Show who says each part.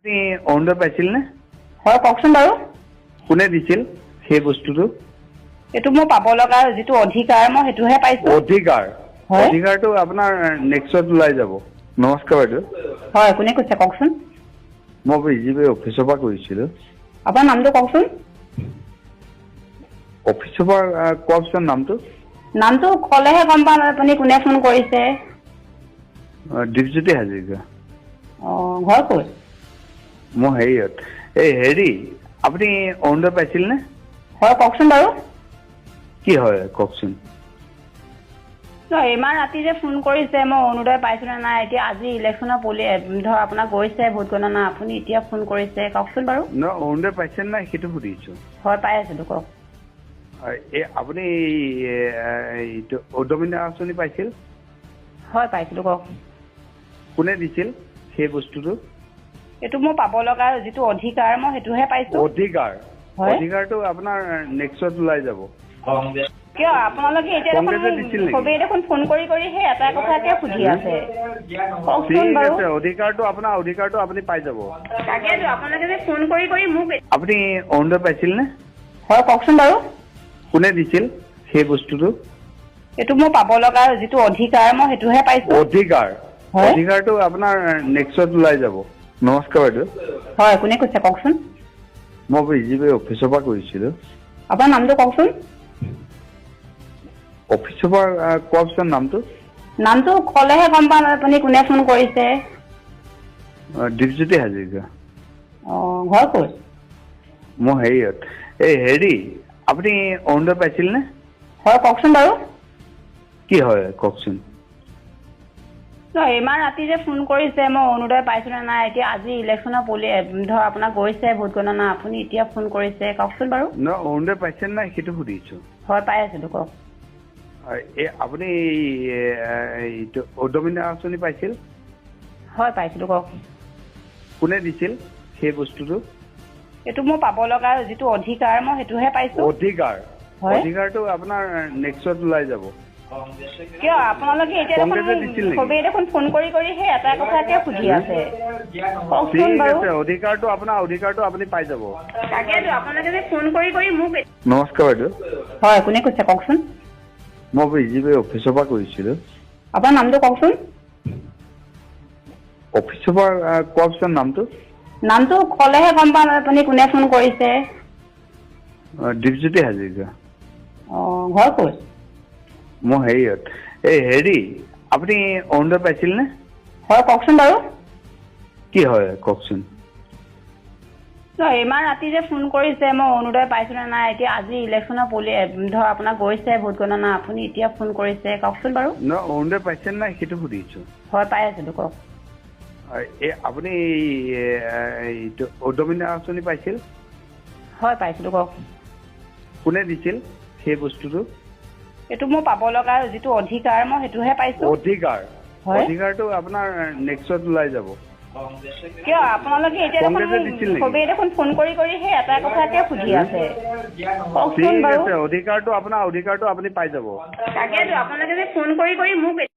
Speaker 1: আপুনি অৰুণোদয় পাইছিল নে?
Speaker 2: হয় কওকচোন বাৰু।
Speaker 1: কোনে দিছিল সেই বস্তুটো?
Speaker 2: এইটো মোৰ পাব লগা যিটো অধিকাৰ মই সেইটোহে পাইছো।
Speaker 1: অধিকাৰ
Speaker 2: হয়
Speaker 1: অধিকাৰটো আপোনাৰ নেক্সট ওলাই যাব। নমস্কাৰ বাইদেউ।
Speaker 2: হয় কোনে কৈছে কওকচোন?
Speaker 1: মই বিজেপি অফিচৰ পৰা কৰিছিলোঁ।
Speaker 2: আপোনাৰ নামটো কওকচোন?
Speaker 1: অফিচৰ পৰা কওকচোন নামটো।
Speaker 2: নামটো ক'লেহে গম পাম আপুনি কোনে ফোন কৰিছে।
Speaker 1: দীপজ্যোতি হাজৰিকা।
Speaker 2: অঁ ঘৰ ক'ত?
Speaker 1: মই হেৰিয়ত হেৰি আপুনি অৰুণোদয় পাইছিল নে?
Speaker 2: হয় কওকচোন বাৰু।
Speaker 1: কি হয় কওকচোন।
Speaker 2: ইমান ৰাতি যে ফোন কৰিছে মই অৰুণোদয় পাইছো নে নাই, এতিয়া আজি ইলেকশ্যনৰ ধৰ আপোনাৰ গৈছে ভোট গণনা, আপুনি এতিয়া ফোন কৰিছে কওকচোন বাৰু।
Speaker 1: নহয় অৰুণোদয় পাইছে নাই সেইটো সুধিছোঁ।
Speaker 2: হয় পাই আছিলো কওক।
Speaker 1: আপুনি উদ্যমিতা আঁচনি পাইছিল?
Speaker 2: হয় পাইছিলো কওক।
Speaker 1: কোনে দিছিল সেই বস্তুটো?
Speaker 2: এইটো মোৰ পাব লগা যিটো অধিকাৰ মই সেইটোহে পাইছো।
Speaker 1: অধিকাৰ
Speaker 2: হয়
Speaker 1: অধিকাৰটো আপোনাৰ নেক্সট ওলাই যাব।
Speaker 2: কিয় আপোনালোকে এতিয়া দেখোন চবেই দেখোন ফোন কৰি সেই এটা কথাকে সুধি আছে। কওকচোন
Speaker 1: ঠিক
Speaker 2: বাৰু।
Speaker 1: আছে অধিকাৰটো আপুনি পাই যাব।
Speaker 2: তাকেতো আপোনালোকে যে ফোন কৰি মোক।
Speaker 1: আপুনি অৰুণোদয় পাইছিল নে?
Speaker 2: হয় কওকচোন বাৰু।
Speaker 1: কোনে দিছিল সেই বস্তুটো?
Speaker 2: এইটো মোৰ পাব লগা যিটো অধিকাৰ মই সেইটোহে পাইছো।
Speaker 1: অধিকাৰ
Speaker 2: হয়
Speaker 1: অধিকাৰটো আপোনাৰ নেক্সট ওলাই যাব। নমস্কাৰ বাইদেউ।
Speaker 2: হয় কোনে কৈছে কওকচোন?
Speaker 1: মই বিজেপি অফিচৰ পৰা কৰিছিলোঁ।
Speaker 2: আপোনাৰ নামটো কওকচোন?
Speaker 1: অফিচৰ পৰা কওকচোন নামটো।
Speaker 2: নামটো ক'লেহে গম পাম আপুনি কোনে ফোন কৰিছে।
Speaker 1: দীপজ্যোতি হাজৰিকা।
Speaker 2: অঁ ঘৰ ক'ত?
Speaker 1: মই হেৰিয়ত হেৰি আপুনি অৰুণোদয় পাইছিল নে?
Speaker 2: হয় কওকচোন বাৰু।
Speaker 1: কি হয় কওকচোন।
Speaker 2: ইমান ৰাতি যে ফোন কৰিছে মই অৰুণোদয় পাইছো নে নাই, এতিয়া আজি ইলেকশ্যনৰ ধৰ আপোনাৰ গৈছে ভোট গণনা, আপুনি এতিয়া ফোন কৰিছে কওকচোন বাৰু।
Speaker 1: নহয় অৰুণোদয় পাইছে নাই সেইটো সুধিছোঁ।
Speaker 2: হয় পাই আছিলো কওক।
Speaker 1: আপুনি উদ্যমিতা আঁচনি পাইছিল?
Speaker 2: হয় পাইছিলো কওক।
Speaker 1: কোনে দিছিল সেই বস্তুটো?
Speaker 2: এইটো মোৰ পাব লগা যিটো অধিকাৰ মই সেইটোহে পাইছো।
Speaker 1: অধিকাৰ
Speaker 2: হয়
Speaker 1: অধিকাৰটো আপোনাৰ নেক্সট ওলাই যাব।
Speaker 2: কিয় আপোনালোকে এতিয়া দেখোন চবেই দেখোন ফোন কৰি সেই এটা কথাকে সুধি আছে। কওকচোন
Speaker 1: ঠিক
Speaker 2: বাৰু।
Speaker 1: আছে অধিকাৰটো আপুনি পাই যাব।
Speaker 2: তাকেতো আপোনালোকে যে ফোন কৰি মোক।
Speaker 1: নমস্কাৰ বাইদেউ।
Speaker 2: হয় কোনে কৈছে কওকচোন?
Speaker 1: মই বিজেপি অফিচৰ পৰা কৰিছিলোঁ।
Speaker 2: আপোনাৰ নামটো কওকচোন?
Speaker 1: অফিচৰ পৰা কওকচোন নামটো।
Speaker 2: নামটো ক'লেহে গম পাম আপুনি কোনে ফোন কৰিছে।
Speaker 1: দীপজ্যোতি হাজৰিকা।
Speaker 2: অঁ ঘৰ ক'ত?
Speaker 1: মই হেৰিয়ত হেৰি আপুনি অৰুণোদয় পাইছিল নে?
Speaker 2: হয় কওকচোন বাৰু।
Speaker 1: কি হয় কওকচোন।
Speaker 2: ইমান ৰাতি যে ফোন কৰিছে মই অৰুণোদয় পাইছো নে নাই, এতিয়া আজি ইলেকশ্যনৰ ধৰ আপোনাৰ গৈছে ভোট গণনা, আপুনি এতিয়া ফোন কৰিছে কওকচোন বাৰু।
Speaker 1: নহয় অৰুণোদয় পাইছে নাই সেইটো সুধিছোঁ।
Speaker 2: হয় পাই আছিলো কওক।
Speaker 1: আপুনি উদ্যমিতা আঁচনি পাইছিল?
Speaker 2: হয় পাইছিলো কওক।
Speaker 1: কোনে দিছিল সেই বস্তুটো?
Speaker 2: এইটো মোৰ পাব লগা যিটো অধিকাৰ মই সেইটোহে পাইছো।
Speaker 1: অধিকাৰ
Speaker 2: হয়
Speaker 1: অধিকাৰটো আপোনাৰ নেক্সট ওলাই যাব।
Speaker 2: কিয় আপোনালোকে এতিয়া দেখোন চবেই দেখোন ফোন কৰি সেই এটা কথাকে সুধি আছে। কওকচোন
Speaker 1: ঠিক
Speaker 2: বাৰু।
Speaker 1: আছে অধিকাৰটো আপুনি পাই যাব।
Speaker 2: তাকেতো আপোনালোকে যে ফোন কৰি মোক।